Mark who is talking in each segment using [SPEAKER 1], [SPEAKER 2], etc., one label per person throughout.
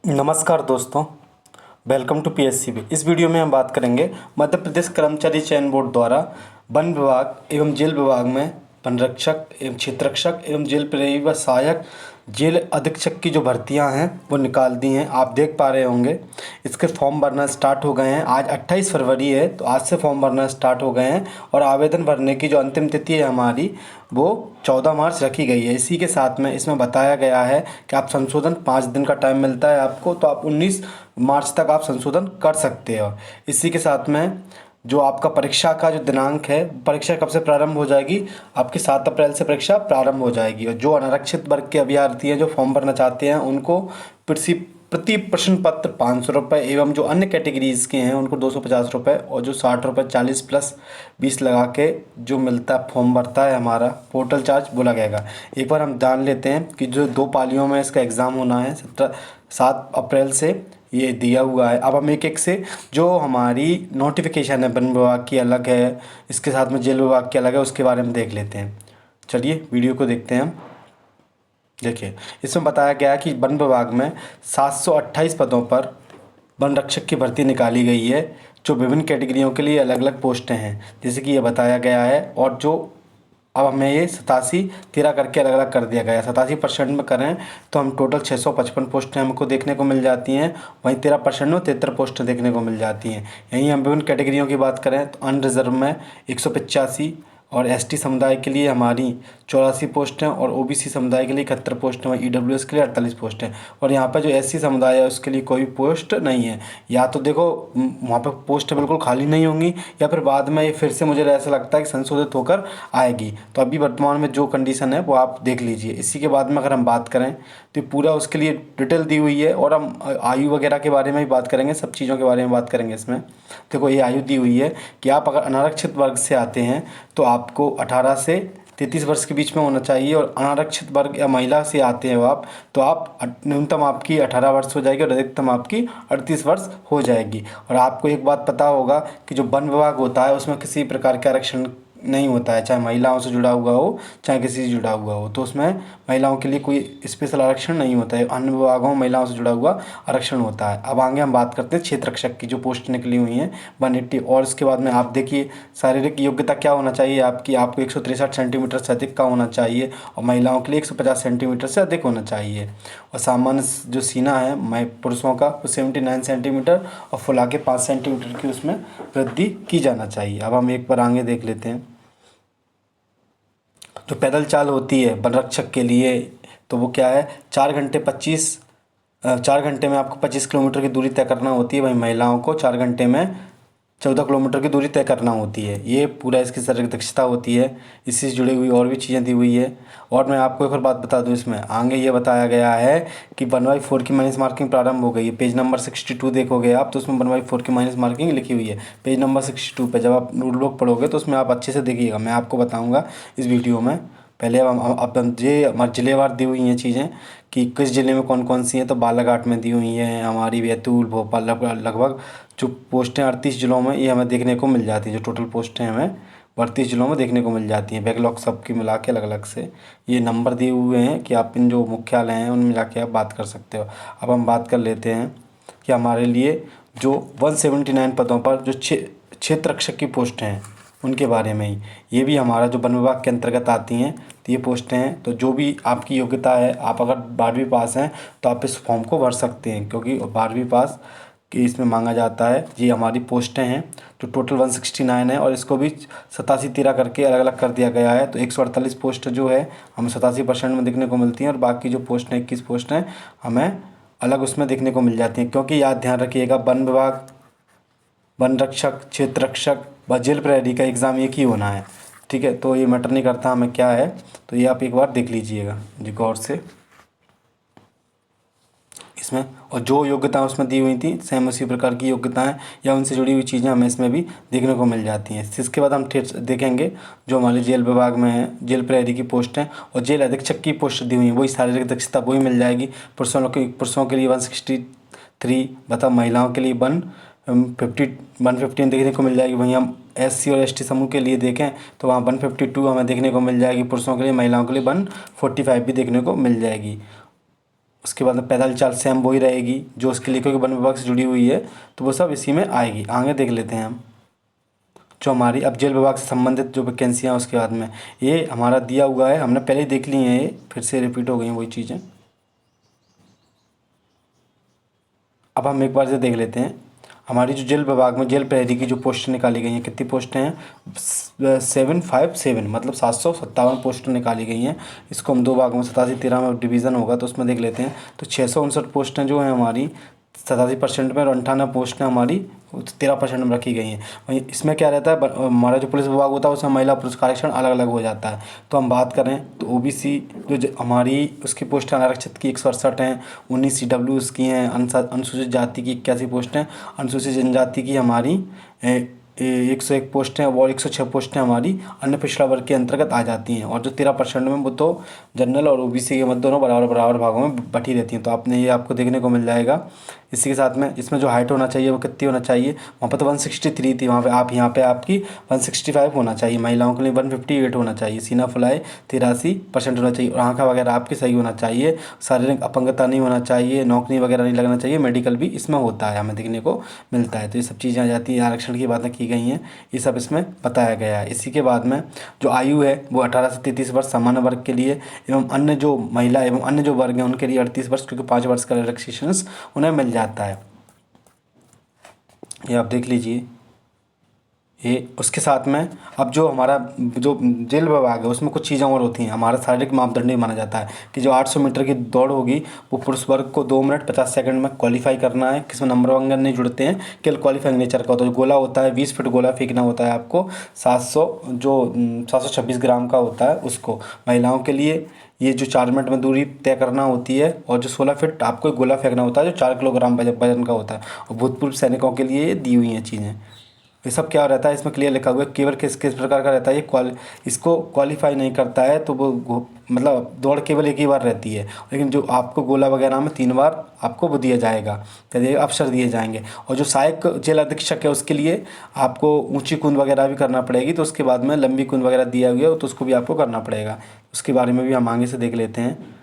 [SPEAKER 1] नमस्कार दोस्तों, welcome to PSCB. इस वीडियो में हम बात करेंगे मध्य प्रदेश कर्मचारी चयन बोर्ड द्वारा वन विभाग एवं जेल विभाग में वन रक्षक एवं क्षेत्र रक्षक एवं जेल प्रहरी व सहायक जेल अधीक्षक की जो भर्तियां हैं वो निकाल दी हैं। आप देख पा रहे होंगे इसके फॉर्म भरना स्टार्ट हो गए हैं। आज 28 फरवरी है, तो आज से फॉर्म भरना स्टार्ट हो गए हैं और आवेदन भरने की जो अंतिम तिथि है हमारी वो 14 मार्च रखी गई है। इसी के साथ में इसमें बताया गया है कि आप संशोधन 5 दिन का टाइम मिलता है आपको, तो आप 19 मार्च तक आप संशोधन कर सकते हो। इसी के साथ में जो आपका परीक्षा का जो दिनांक है, परीक्षा कब से प्रारंभ हो जाएगी, आपकी 7 अप्रैल से परीक्षा प्रारंभ हो जाएगी। और जो अनारक्षित वर्ग के अभ्यर्थी हैं जो फॉर्म भरना चाहते हैं उनको प्रति प्रश्न पत्र 500 रुपये एवं जो अन्य कैटेगरीज़ के हैं उनको 250 रुपये और जो 60 रुपये 40 प्लस 20 लगा के जो मिलता है फॉर्म भरता है हमारा पोर्टल चार्ज वो लगेगा। एक बार हम जान लेते हैं कि जो 2 पालियों में इसका एग्ज़ाम होना है 7 अप्रैल से ये दिया हुआ है। अब हम एक एक से जो हमारी नोटिफिकेशन है वन विभाग की अलग है, इसके साथ में जेल विभाग की अलग है, उसके बारे में देख लेते हैं। चलिए वीडियो को देखते हैं हम। देखिए इसमें बताया गया है कि वन विभाग में 728 पदों पर वन रक्षक की भर्ती निकाली गई है, जो विभिन्न कैटेगरियों के लिए अलग अलग पोस्टें हैं जैसे कि ये बताया गया है। और जो अब हमें ये 87-13 करके अलग अलग कर दिया गया है। 87% में करें तो हम टोटल 655 पोस्टें हमको देखने को मिल जाती हैं, वहीं 13% में 73 पोस्टें देखने को मिल जाती हैं। यहीं हम विभिन्न कैटेगरियों की बात करें तो अनरिजर्व में 185 और एसटी समुदाय के लिए हमारी 84 पोस्ट हैं और ओबीसी समुदाय के लिए 71 पोस्ट हैं, ईडब्ल्यूएस के लिए 48 पोस्ट हैं। और यहाँ पर जो एससी समुदाय है उसके लिए कोई पोस्ट नहीं है। या तो देखो वहाँ पर पोस्ट बिल्कुल खाली नहीं होंगी या फिर बाद में ये फिर से मुझे ऐसा लगता है कि संशोधित होकर आएगी। तो अभी वर्तमान में जो कंडीशन है वो आप देख लीजिए। इसी के बाद में अगर हम बात करें तो पूरा उसके लिए डिटेल दी हुई है और हम आयु वगैरह के बारे में भी बात करेंगे, सब चीज़ों के बारे में बात करेंगे इसमें। देखो ये आयु दी हुई है कि आप अगर अनारक्षित वर्ग से आते हैं तो आपको 18 से 33 वर्ष के बीच में होना चाहिए, और अनारक्षित वर्ग या महिला से आते हैं आप तो आप न्यूनतम आपकी 18 वर्ष हो जाएगी और अधिकतम आपकी 38 वर्ष हो जाएगी। और आपको एक बात पता होगा कि जो वन विभाग होता है उसमें किसी प्रकार का आरक्षण नहीं होता है, चाहे महिलाओं से जुड़ा हुआ हो चाहे किसी से जुड़ा हुआ हो, तो उसमें महिलाओं के लिए कोई स्पेशल आरक्षण नहीं होता है। अन्य विभागों में महिलाओं से जुड़ा हुआ आरक्षण होता है। अब आगे हम बात करते हैं क्षेत्र रक्षक की जो पोस्ट निकली हुई हैं 180। और इसके बाद में आप देखिए शारीरिक योग्यता क्या होना चाहिए आपकी, आपको 163 सेंटीमीटर से अधिक का होना चाहिए और महिलाओं के लिए 150 सेंटीमीटर से अधिक होना चाहिए। और सामान्य जो सीना है पुरुषों का वो 79 सेंटीमीटर और फुला के 5 सेंटीमीटर की उसमें वृद्धि की जाना चाहिए। अब हम एक बार आगे देख लेते हैं। जो पैदल चाल होती है वन रक्षक के लिए तो वो क्या है 4 घंटे में आपको 25 किलोमीटर की दूरी तय करना होती है। वहीं महिलाओं को 4 घंटे में 14 किलोमीटर की दूरी तय करना होती है। ये पूरा इसकी शारीरिक दक्षता होती है। इसी से जुड़ी हुई और भी चीज़ें दी हुई है। और मैं आपको एक और बात बता दूं, इसमें आगे ये बताया गया है कि 1/4 की माइनस मार्किंग प्रारंभ हो गई है। पेज नंबर 62 देखोगे आप तो उसमें 1/4 की माइनस मार्किंग लिखी हुई है। पेज नंबर 62 पे जब आप लोग पढ़ोगे तो उसमें आप अच्छे से देखिएगा, मैं आपको बताऊँगा इस वीडियो में। पहले अब ये हमारे जिलेवार दी हुई हैं चीज़ें कि किस ज़िले में कौन कौन सी हैं, तो बालाघाट में दी हुई हैं, हमारी बैतूल भोपाल लगभग जो पोस्टें 38 ज़िलों में ये हमें देखने को मिल जाती हैं। जो टोटल पोस्टें हमें 38 ज़िलों में देखने को मिल जाती हैं। बैकलॉग सबकी मिला के अलग अलग से ये नंबर दिए हुए हैं कि आप इन जो मुख्यालय हैं उनमें जाके आप बात कर सकते हो। अब हम बात कर लेते हैं कि हमारे लिए जो 179 पदों पर जो क्षेत्र रक्षक की पोस्टें हैं उनके बारे में ही, ये भी हमारा जो वन विभाग के अंतर्गत आती हैं तो ये पोस्टें हैं। तो जो भी आपकी योग्यता है, आप अगर 12वीं पास हैं तो आप इस फॉर्म को भर सकते हैं क्योंकि 12वीं पास कि इसमें मांगा जाता है। ये हमारी पोस्टें हैं जो टोटल 169 है और इसको भी 87-13 करके अलग अलग कर दिया गया है। तो 148 पोस्ट जो है हमें 87% में देखने को मिलती हैं और बाकी जो पोस्ट हैं 21 पोस्ट हैं हमें अलग उसमें देखने को मिल जाती हैं। क्योंकि याद ध्यान रखिएगा वन विभाग, वन रक्षक, क्षेत्र रक्षक व जेल प्रहरी का एग्ज़ाम एक ही होना है, ठीक है। तो ये मैटर नहीं करता हमें क्या है, तो ये आप एक बार देख लीजिएगा जी गौर से इसमें। और जो योग्यता उसमें दी हुई थी सेम उसी प्रकार की योग्यताएं या उनसे जुड़ी हुई चीज़ें हमें इसमें भी देखने को मिल जाती हैं। इसके बाद हम देखेंगे जो हमारे जेल विभाग में है जेल प्रहरी की पोस्ट हैं और जेल अधीक्षक की पोस्ट दी हुई है, वही शारीरिक दक्षता वही मिल जाएगी। पुरुषों के लिए 163 बता, महिलाओं के लिए 115 देखने को मिल जाएगी। वहीं हम एससी और एसटी समूह के लिए देखें तो वहाँ 152 हमें देखने को मिल जाएगी पुरुषों के लिए, महिलाओं के लिए 145 भी देखने को मिल जाएगी। उसके बाद में पैदल चाल सेम वही रहेगी जो उसके लिए, क्योंकि वन विभाग से जुड़ी हुई है तो वो सब इसी में आएगी। आगे देख लेते हैं हम जो हमारी अब जेल विभाग से संबंधित जो वैकेंसियाँ उसके बाद में ये हमारा दिया हुआ है, हमने पहले ही देख ली हैं, ये फिर से रिपीट हो गई हैं वही चीज़ें। अब हम एक बार से देख लेते हैं हमारी जो जेल विभाग में जेल प्रहरी की जो पोस्ट निकाली गई हैं, कितनी पोस्टें हैं, 757 मतलब 757 पोस्टें निकाली गई हैं। इसको हम दो भागों में 87-13 में डिवीज़न होगा तो उसमें देख लेते हैं। तो 659 पोस्टें जो हैं हमारी 87% में और 98 पोस्टें हमारी 13% में रखी गई हैं। वहीं इसमें क्या रहता है, हमारा जो पुलिस विभाग होता है उसमें महिला पुरुष आरक्षण अलग अलग हो जाता है। तो हम बात करें तो ओबीसी हमारी उसकी पोस्टें अनारक्षित की 168 हैं, 19 CW उसकी हैं, अनुसूचित जाति की 81 पोस्टें, अनुसूचित जनजाति की हमारी 101 पोस्टें और 106 पोस्टें हमारी अन्य पिछड़ा वर्ग के अंतर्गत आ जाती हैं। और जो 13% में वो तो जनरल और ओबीसी के मध्य दोनों बराबर बराबर भागों में बटी रहती हैं। तो आपने ये आपको देखने को मिल जाएगा। इसी के साथ में इसमें जो हाइट होना चाहिए वो कितनी होना चाहिए, वहाँ पर तो 163 थी, वहाँ पे आप यहाँ पे आपकी 165 होना चाहिए। महिलाओं के लिए 158 होना चाहिए, सीना फुलाई 83% होना चाहिए और आँखें वगैरह आपकी सही होना चाहिए, शारीरिक अपंगता नहीं होना चाहिए, नौकरी वगैरह नहीं लगना चाहिए, मेडिकल भी इसमें होता है, हमें देखने को मिलता है। तो ये सब चीज़ें आ जाती हैं, आरक्षण की बातें की गई हैं, ये सब इसमें बताया गया है। इसी के बाद में जो आयु है वो 18 से 33 वर्ष सामान्य वर्ग के लिए एवं अन्य जो महिला एवं अन्य जो वर्ग हैं उनके लिए 38 वर्ष, क्योंकि 5 वर्ष का रिलैक्सेशंस उन्हें मिल जाता है। ये आप देख लीजिए। ये उसके साथ में अब जो हमारा जो जेल विभाग है उसमें कुछ चीज़ें और होती हैं। हमारा शारीरिक मापदंड भी माना जाता है कि जो 800 मीटर की दौड़ होगी वो पुरुष वर्ग को 2 मिनट 50 सेकंड में क्वालिफाई करना है। किसमें नंबर वंबर नहीं जुड़ते हैं, केवल क्वालिफाइंग नेचर का होता है। जो गोला होता है 20 फीट गोला फेंकना होता है आपको, 726 ग्राम का होता है उसको। महिलाओं के लिए ये जो 4 मिनट में दूरी तय करना होती है और जो 16 फीट आपको एक गोला फेंकना होता है जो 4 किलोग्राम वजन का होता है। और भूतपूर्व सैनिकों के लिए ये दी हुई हैं चीज़ें। ये सब क्या रहता है इसमें क्लियर लिखा हुआ है, केवल किस किस प्रकार का रहता है ये इसको क्वालिफाई नहीं करता है तो वो मतलब दौड़ केवल एक ही बार रहती है, लेकिन जो आपको गोला वगैरह में 3 बार आपको वो दिया जाएगा, कभी अवसर दिए जाएंगे। और जो सहायक जेल अधीक्षक है उसके लिए आपको ऊंची कूद वगैरह भी करना पड़ेगी, तो उसके बाद में लंबी कूद वगैरह दिया गया तो उसको भी आपको करना पड़ेगा। उसके बारे में भी हम आगे से देख लेते हैं।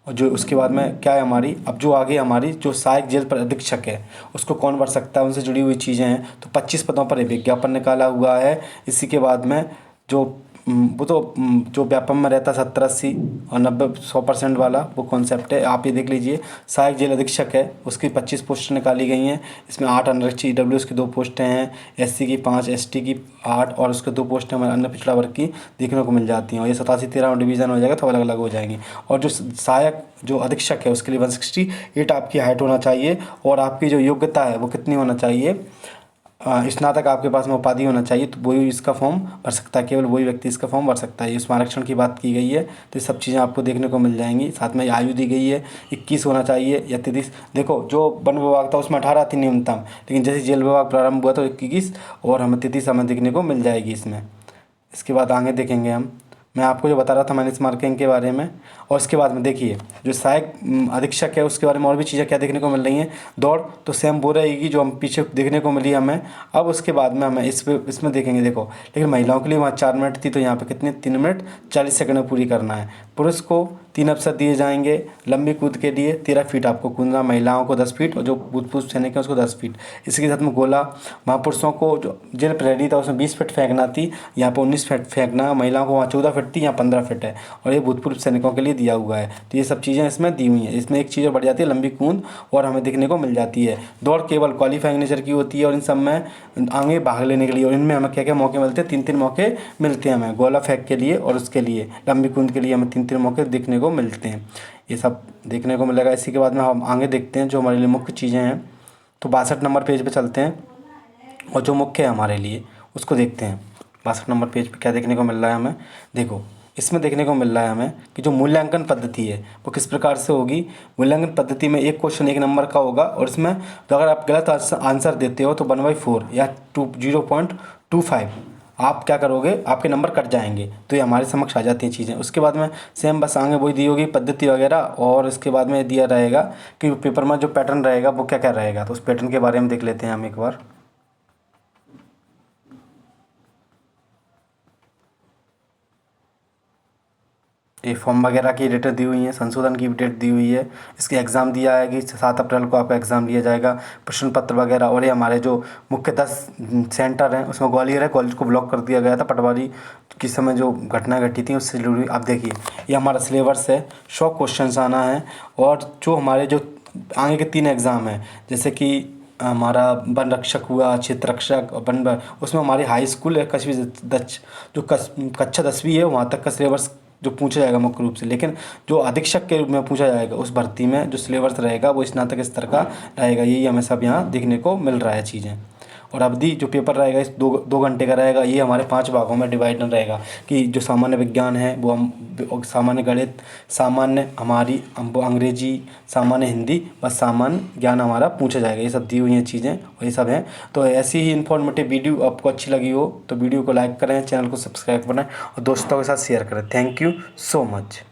[SPEAKER 1] और जो उसके बाद में क्या है हमारी, अब जो आगे हमारी जो सहायक जेल पर अधीक्षक है उसको कौन भर सकता है, उनसे जुड़ी हुई चीज़ें हैं। तो 25 पदों पर विज्ञापन निकाला हुआ है। इसी के बाद में जो वो तो जो व्यापम में रहता है 70-80 और 90-100% वाला वो कॉन्सेप्ट है। आप ये देख लीजिए, सहायक जेल अधीक्षक है उसकी 25 पोस्ट निकाली गई हैं। इसमें 8 अनारक्षित EWS की 2 पोस्टें हैं, SC की 5, ST की 8 और उसके 2 पोस्टें हमारे अन्य पिछड़ा वर्ग की देखने को मिल जाती हैं। और ये 87-13 डिवीज़न हो जाएगा तो अलग अलग हो जाएंगी। और जो सहायक जो अधीक्षक है उसके लिए 168 आपकी हाइट होना चाहिए और आपकी जो योग्यता है वो कितनी होना चाहिए, स्नातक आपके पास में उपाधि होना चाहिए। तो वही इसका फॉर्म भर सकता है, केवल वही व्यक्ति इसका फॉर्म भर सकता है। इसमें आरक्षण की बात की गई है तो ये सब चीज़ें आपको देखने को मिल जाएंगी। साथ में आयु दी गई है 21 होना चाहिए या 33। देखो जो वन विभाग था उसमें 18 थी न्यूनतम, लेकिन जैसे जेल विभाग प्रारंभ हुआ तो 21 और हमें 33 हमें देखने को मिल जाएगी इसमें। इसके बाद आगे देखेंगे हम, मैं आपको जो बता रहा था माइनस मार्किंग के बारे में। और इसके बाद में देखिए जो सहायक अधीक्षक है उसके बारे में और भी चीज़ें क्या देखने को मिल रही हैं। दौड़ तो सेम वो रहेगी जो हम पीछे देखने को मिली हमें। अब उसके बाद में हमें इसमें देखेंगे, देखो लेकिन महिलाओं के लिए वहाँ 4 मिनट थी तो यहाँ पे कितने 3 मिनट 40 सेकंड में पूरी करना है। पुरुष को 3 अवसर दिए जाएंगे लंबी कूद के लिए, 13 फीट आपको कूदना, महिलाओं को 10 फीट और जो भूतपूर्व सैनिक है उसको 10 फीट। इसी के साथ में गोला महापुरुषों को जो जेल प्रहरी था उसमें 20 फीट फेंकना थी, यहाँ पर 19 फीट फेंकना, महिलाओं को वहाँ 14 फीट थी, यहाँ 15 फीट है और ये भूतपूर्व सैनिकों के लिए दिया हुआ है। तो ये सब चीज़ें इसमें दी हुई हैं। इसमें एक चीज़ बढ़ जाती है लंबी कूद और हमें देखने को मिल जाती है। दौड़ केवल क्वालिफाइंग नेचर की होती है और इन सब में आगे भाग लेने के लिए, और इनमें हमें क्या क्या मौके मिलते हैं, 3-3 मौके मिलते हैं हमें। गोला फेंक के लिए और उसके लिए लंबी कूद के लिए हमें 3-3 मौके देखने को मिलते हैं। ये सब देखने को मिलेगा। इसी के बाद में हम आगे देखते हैं जो हमारे लिए मुख्य चीज़ें हैं। तो 62 नंबर पेज पे चलते हैं और जो मुख्य है हमारे लिए उसको देखते हैं। 62 नंबर पेज पे क्या देखने को मिल रहा है हमें, देखो इसमें देखने को मिल रहा है हमें कि जो मूल्यांकन पद्धति है वो किस प्रकार से होगी। मूल्यांकन पद्धति में एक क्वेश्चन 1 नंबर का होगा और इसमें तो अगर आप गलत आंसर देते हो तो 1/4 या 0.25 आप क्या करोगे, आपके नंबर कट जाएंगे। तो ये हमारे समक्ष आ जाती हैं चीज़ें। उसके बाद में सेम बस आगे वही दी होगी पद्धति वगैरह, और इसके बाद में दिया रहेगा कि पेपर में जो पैटर्न रहेगा वो क्या क्या रहेगा। तो उस पैटर्न के बारे में देख लेते हैं हम एक बार। ये फॉर्म वगैरह की डेटें दी हुई हैं, संशोधन की भी डेट दी हुई है। इसके एग्ज़ाम दिया है कि 7 अप्रैल को आपका एग्ज़ाम लिया जाएगा, प्रश्न पत्र वगैरह। और ये हमारे जो मुख्य 10 सेंटर हैं उसमें ग्वालियर है, कॉलेज को ब्लॉक कर दिया गया था पटवारी के समय जो घटना घटी थी उससे जुड़ी। आप देखिए ये हमारा सिलेबस है, 100 क्वेश्चन आना है। और जो हमारे जो आगे के 3 एग्ज़ाम हैं, जैसे कि हमारा वन रक्षक हुआ, क्षेत्र रक्षक और उसमें हमारी हाई स्कूल है कस्बी जो कक्षा 10वीं है वहाँ तक का सिलेबस जो पूछा जाएगा मुख्य रूप से। लेकिन जो अधीक्षक के रूप में पूछा जाएगा उस भर्ती में जो सिलेबस रहेगा वो स्नातक स्तर का रहेगा। यही हमें सब यहाँ देखने को मिल रहा है चीज़ें। और अवधि जो पेपर रहेगा इस 2 घंटे का रहेगा। ये हमारे 5 भागों में डिवाइडर रहेगा कि जो सामान्य विज्ञान है वो हम सामान्य गणित, सामान्य हमारी अंग्रेजी, सामान्य हिंदी, बस सामान्य ज्ञान हमारा पूछा जाएगा। ये सब दी हुई हैं चीज़ें और ये सब हैं। तो ऐसी ही इन्फॉर्मेटिव वीडियो आपको अच्छी लगी हो तो वीडियो को लाइक करें, चैनल को सब्सक्राइब करें और दोस्तों के साथ शेयर करें। Thank you so much.